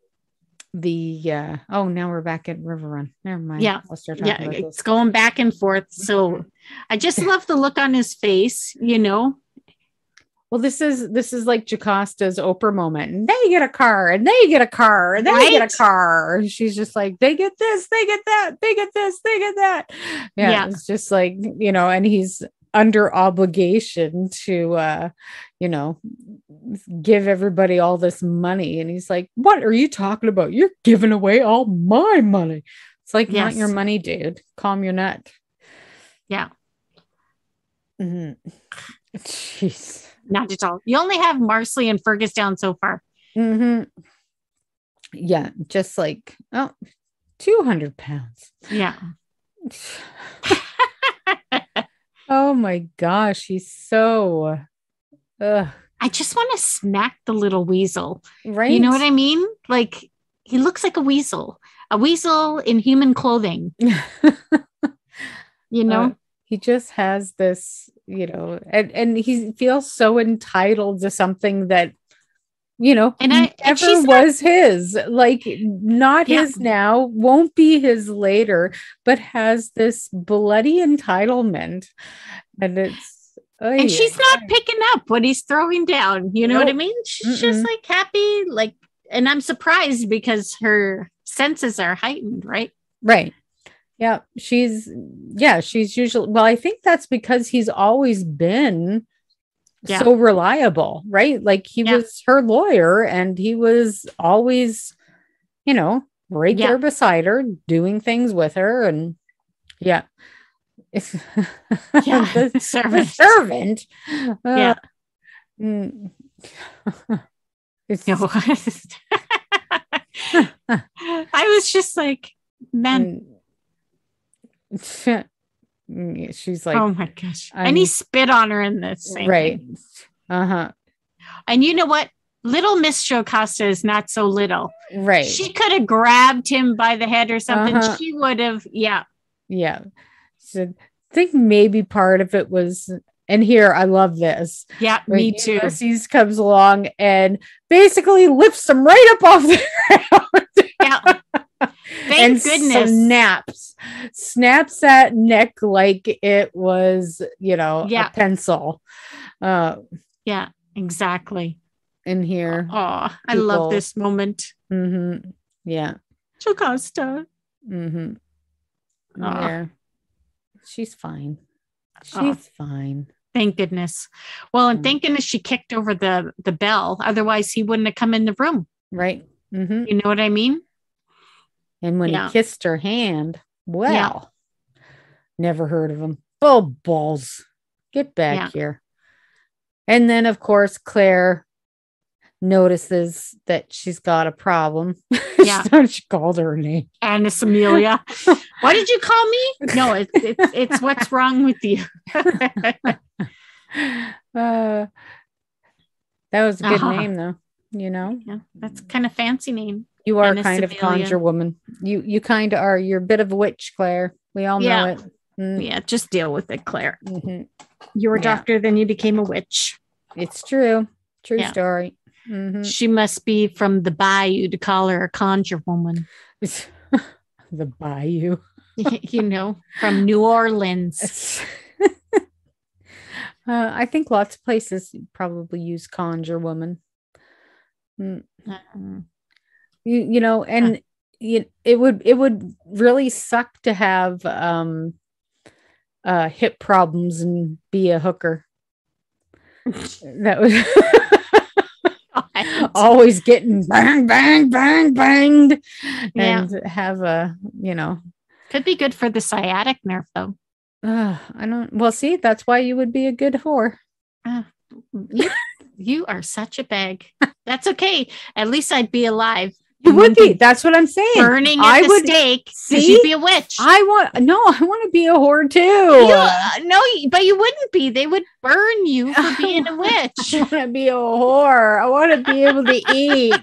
Now we're back at River Run. Never mind. Yeah. I'll start talking about it's going back and forth. So I just love the look on his face, Well, this is like Jacosta's Oprah moment. And they get a car, and they get a car, and they get a car. And she's just like, they get this, they get that, they get this, they get that. Yeah. It's just like, and he's under obligation to, give everybody all this money. And he's like, what are you talking about? You're giving away all my money. It's like, not your money, dude. Calm your nut. Yeah. Mm-hmm. Jeez. Not at all. You only have Marsley and Fergus down so far. Mm-hmm. Yeah, just like 200 pounds. Yeah. Oh my gosh, he's so. I just want to smack the little weasel. Right. You know what I mean? Like he looks like a weasel in human clothing. He just has this, and he feels so entitled to something that, never was his, like not his now, won't be his later, but has this bloody entitlement. And and she's not picking up what he's throwing down. You know what I mean? She's just like happy, like, and I'm surprised because her senses are heightened, right? Right. Yeah, she's usually, well, I think that's because he's always been so reliable, right? Like he was her lawyer and he was always, right there beside her, doing things with her. And the servant. I was just like, man. She's like, oh my gosh. And he spit on her in this same right thing. Uh-huh. And you know what, little Miss Jocasta is not so little. Right. She could have grabbed him by the head or something. She would have. Yeah. Yeah. So I think maybe part of it was, and here I love this. Yeah, me too. Ulysses comes along and basically lifts him right up off the ground. Yeah. Thank goodness. Snaps that neck like it was, a pencil. Yeah, exactly. In here. Oh, I love this moment. Mm-hmm. Yeah. Jocasta. Mm-hmm. Yeah. She's fine. She's fine. Thank goodness. Well, and thank goodness she kicked over the bell. Otherwise, he wouldn't have come in the room. Right. Mm-hmm. You know what I mean? And when he kissed her hand, never heard of him. Oh, balls. Get back here. And then, of course, Claire notices that she's got a problem. Yeah. She called her name. Annis Amelia. What did you call me? No, it's what's wrong with you? That was a good name, though. Yeah, that's kind of fancy name. You are kind of conjure woman. You kind of are. You're a bit of a witch, Claire. We all know it. Mm. Yeah, just deal with it, Claire. Mm-hmm. You were a doctor, then you became a witch. It's true. True story. Mm-hmm. She must be from the bayou to call her a conjure woman. The bayou. From New Orleans. I think lots of places probably use conjure woman. Mm. It would really suck to have hip problems and be a hooker. That was always getting bang, bang, bang, banged, and have could be good for the sciatic nerve, though. I don't. Well, see, that's why you would be a good whore. You are such a bag. That's okay. At least I'd be alive. You would be. That's what I'm saying. Burning at the stake. See, you'd be a witch. I want to be a whore too. No, but you wouldn't be. They would burn you for being a witch. I want to be a whore. I want to be able to eat.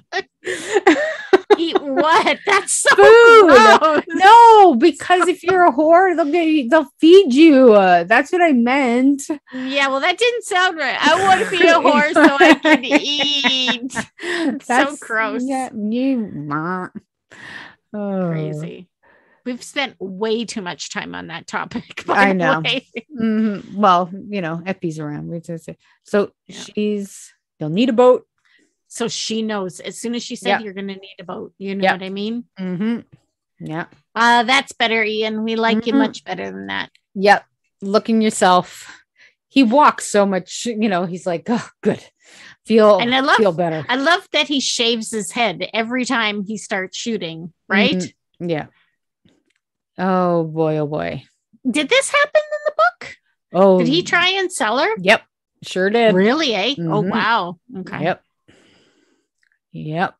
Eat what? That's so food. Gross. No, because if you're a whore, they'll feed you. That's what I meant. Yeah, well, that didn't sound right. I want to be a whore so I can eat. That's so gross. Yeah, crazy. We've spent way too much time on that topic. I know. Mm-hmm. Well, Effie's around. So you'll need a boat. So she knows as soon as she said you're going to need a boat. You know what I mean? Mm-hmm. Yeah. That's better, Ian. We like you much better than that. Yep. Looking yourself. He walks so much, he's like, oh, good. Feel better. I love that he shaves his head every time he starts shooting, right? Mm-hmm. Yeah. Oh boy. Did this happen in the book? Oh. Did he try and sell her? Yep. Sure did. Really, eh? Mm-hmm. Oh, wow. Okay. Yep.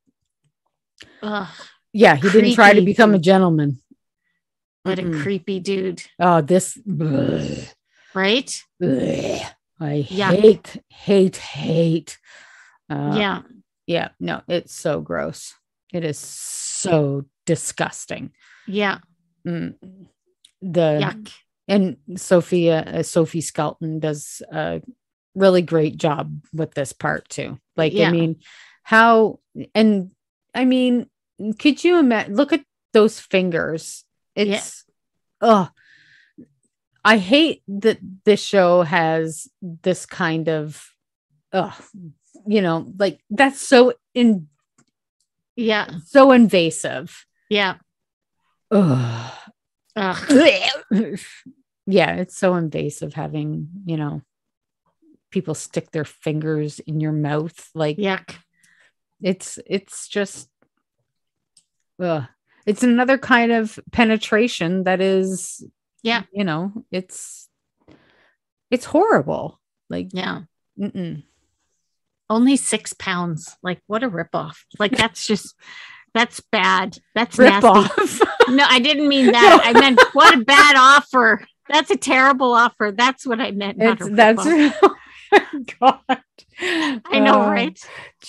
Ugh, yeah, he didn't try to become a gentleman. What a creepy dude. Oh, this. Right? I hate. Yeah, no, it's so gross. It is so disgusting. Yeah. Yuck. And Sophie Skelton does a really great job with this part too. Like, I mean, could you imagine? Look at those fingers. It's, I hate that this show has this kind of, like that's so so invasive. Yeah. Ugh. Yeah, it's so invasive having, people stick their fingers in your mouth. Like, yuck. It's just, it's another kind of penetration that is, it's horrible. Like, only 6 pounds. Like, what a ripoff. Like, that's bad. That's rip nasty. Off. No, I didn't mean that. I meant what a bad offer. That's a terrible offer. That's what I meant. Oh my God. I know, right?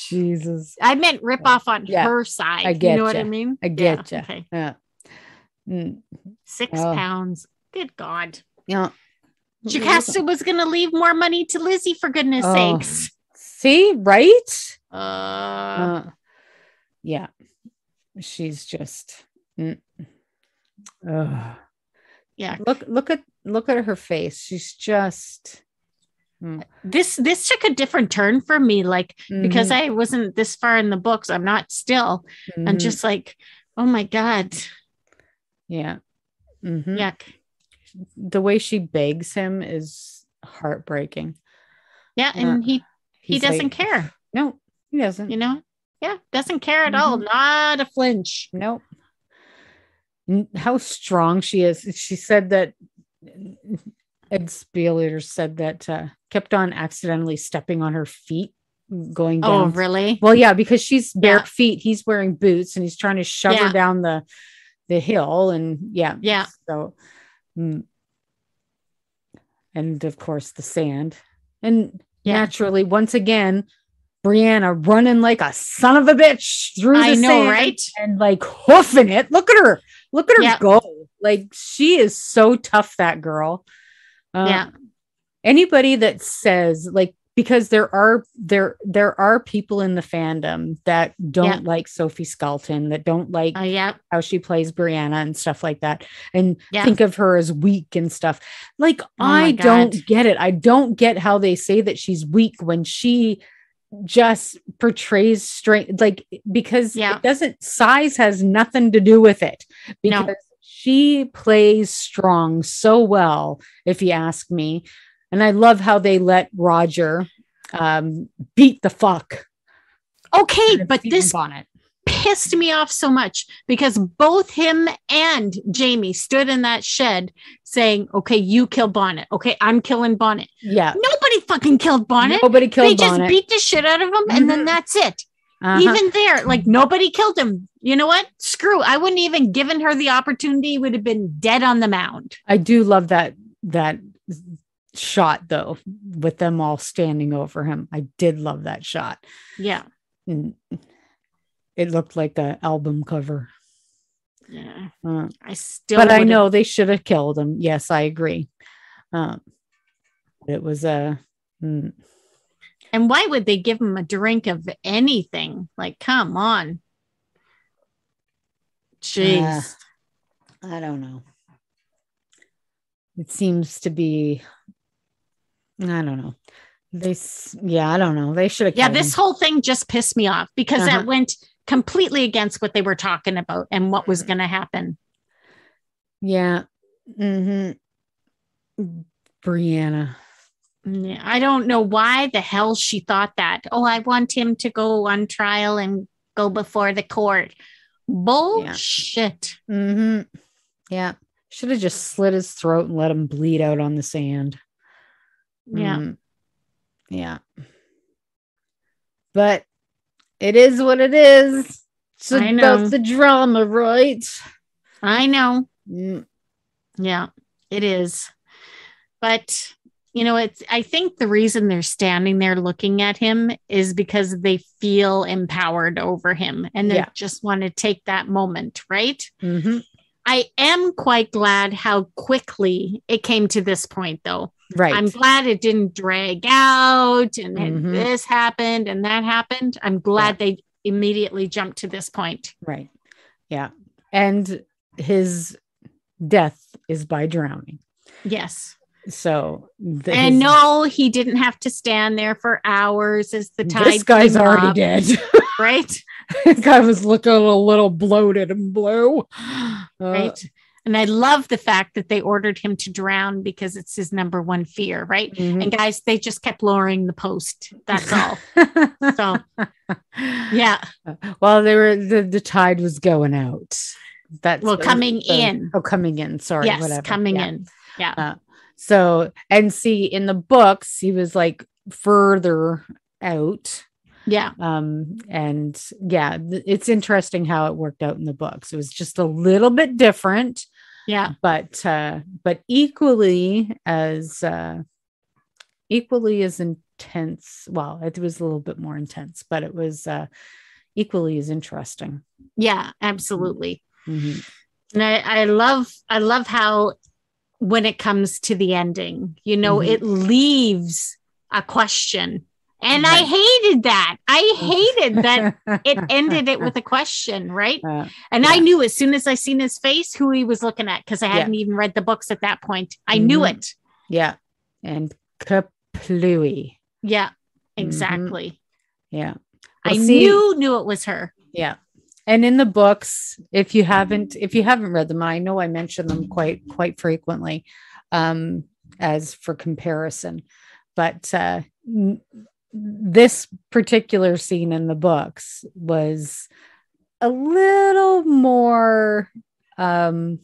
Jesus. I meant rip off on her side. I get you know what I mean? I get you. Okay. Yeah. 6 pounds. Good God. Yeah. Jocasta was going to leave more money to Lizzie, for goodness sakes. See, right? Yeah. She's just. Yeah. Look at her face. She's just. This took a different turn for me, like because I wasn't this far in the books. I'm not still. I'm just like, oh my God. Yeah. Yuck. The way she begs him is heartbreaking. Yeah, and he doesn't care. No, he doesn't. You know? Yeah, doesn't care at all. Not a flinch. Nope. How strong she is. She said that Ed Spielater said that kept on accidentally stepping on her feet going down. Oh, really? Well, yeah, because she's bare feet. He's wearing boots and he's trying to shove her down the hill. And yeah. So, and of course the sand. And naturally, once again, Brianna running like a son of a bitch through the sand, right? And like hoofing it. Look at her go. Like she is so tough, that girl. Anybody that says like, because there are people in the fandom that don't like Sophie Skelton, that don't like how she plays Brianna and stuff like that, and think of her as weak and stuff. Like, I don't get it. I don't get how they say that she's weak when she just portrays strength, like, because it doesn't, size has nothing to do with it, because she plays strong so well, if you ask me. And I love how they let Roger beat the fuck. Okay, but this pissed me off so much because both him and Jamie stood in that shed saying, okay, you kill Bonnet. Okay, I'm killing Bonnet. Yeah. Nobody fucking killed Bonnet. Nobody killed Bonnet. They just beat the shit out of him and then that's it. Even there, like nobody killed him. You know what? Screw. I wouldn't even given her the opportunity, would have been dead on the mound. I do love that shot though, with them all standing over him. I did love that shot. Yeah. It looked like an album cover. Yeah. But I know they should have killed him. Yes, I agree. It was and why would they give him a drink of anything? Like, come on. Jeez. I don't know. It seems to be, I don't know. I don't know. They should have. Yeah, this whole thing just pissed me off because that went completely against what they were talking about and what was going to happen. Yeah. Brianna. Yeah, I don't know why the hell she thought that. Oh, I want him to go on trial and go before the court. Bullshit. Yeah. Should have just slit his throat and let him bleed out on the sand. Yeah. Yeah. But it is what it is. It's about the drama, right? I know. Yeah, it is. But, you know, I think the reason they're standing there looking at him is because they feel empowered over him and they just want to take that moment, right? I am quite glad how quickly it came to this point, though. Right. I'm glad it didn't drag out and this happened and that happened. I'm glad they immediately jumped to this point. Right. Yeah. And his death is by drowning. Yes. So, no, he didn't have to stand there for hours as the tide. This guy's already dead. Right. This guy was looking a little bloated and blue. Right. And I love the fact that they ordered him to drown because it's his number one fear. Right. And guys, they just kept lowering the post. That's all. So, yeah. Well, the tide was going out. Coming in. Oh, coming in. Sorry. Yes, whatever. Coming in. Yeah. So, and see, in the books, he was like further out. Yeah. And yeah, it's interesting how it worked out in the books. It was just a little bit different. Yeah. But equally as intense. Well, it was a little bit more intense, but it was equally as interesting. Yeah, absolutely. Mm-hmm. And I love how when it comes to the ending, it leaves a question. And right. I hated that. I hated that it ended it with a question, right? And I knew as soon as I seen his face who he was looking at, because I hadn't even read the books at that point. I knew it. Yeah. And Kaplooey. Yeah, exactly. Yeah. Well, I knew it was her. Yeah. And in the books, if you haven't read them, I know I mention them quite frequently as for comparison, but this particular scene in the books was a little more, I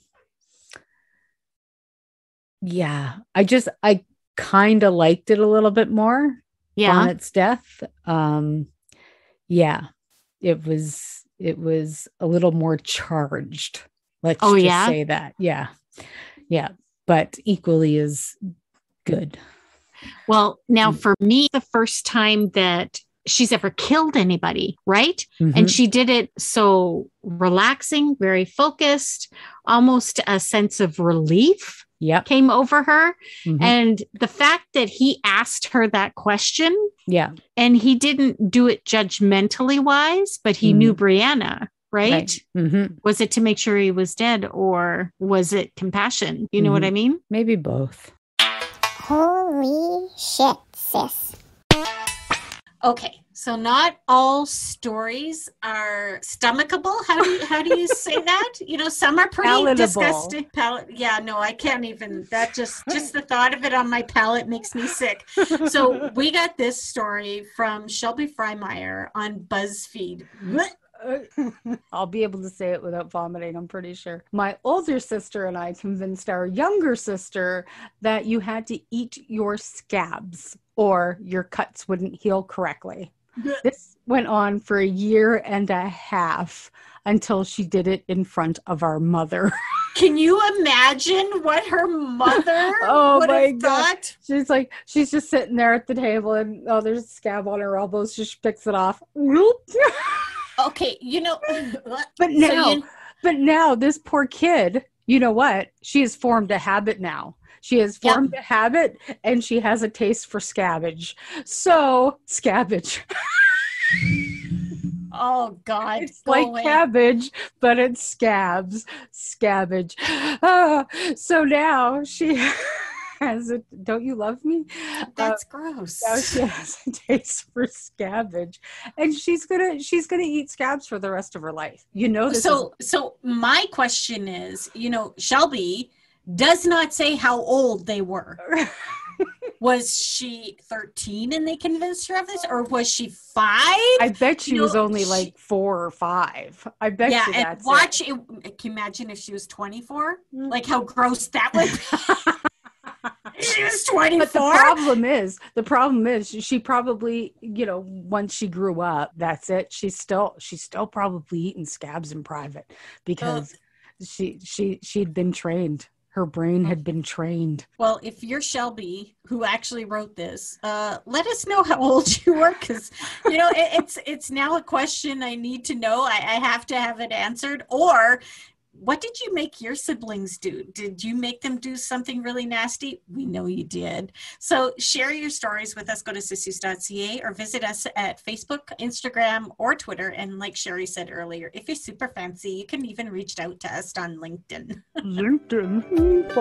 kind of liked it a little bit more. Bonnet's death. It was a little more charged. Let's just say that. Yeah. Yeah. But equally as good. Well, now for me, the first time that she's ever killed anybody, right? Mm-hmm. And she did it so relaxing, very focused, almost a sense of relief came over her. Mm-hmm. And the fact that he asked her that question, and he didn't do it judgmentally wise, but he knew Brianna, right? Mm-hmm. Was it to make sure he was dead, or was it compassion? You know what I mean? Maybe both. Holy shit, sis. Okay, so not all stories are stomachable. How do you say that? Some are pretty palatable. Disgusting. Yeah, no, I can't even. That just the thought of it on my palate makes me sick. So we got this story from Shelby Freimeyer on BuzzFeed. I'll be able to say it without vomiting, I'm pretty sure. My older sister and I convinced our younger sister that you had to eat your scabs or your cuts wouldn't heal correctly. This went on for a year and a half until she did it in front of our mother. Can you imagine what her mother would have thought? She's just sitting there at the table and there's a scab on her elbow. So she picks it off. Okay, but now this poor kid, you know what? She has formed a habit now. She has formed a habit and she has a taste for scabbage. So, scabbage. Oh, God. It's like cabbage, but it's scabs. Scabbage. So now she has it. Don't you love me? That's gross. Now she has a taste for scabbage, and she's gonna eat scabs for the rest of her life. So my question is, Shelby does not say how old they were. Was she 13 and they convinced her of this, or was she 5? I bet she was only like 4 or 5. I bet. Yeah, and watch it. Can you imagine if she was 24? Like how gross that would be. She was 24. But the problem is she probably, once she grew up, that's it. She's still probably eating scabs in private because she'd been trained. Her brain had been trained. Well, if you're Shelby, who actually wrote this, let us know how old you were, because it's now a question I need to know. I have to have it answered. Or what did you make your siblings do? Did you make them do something really nasty? We know you did. So share your stories with us. Go to sissues.ca or visit us at Facebook, Instagram, or Twitter. And like Sherry said earlier, if you're super fancy, you can even reach out to us on LinkedIn. LinkedIn.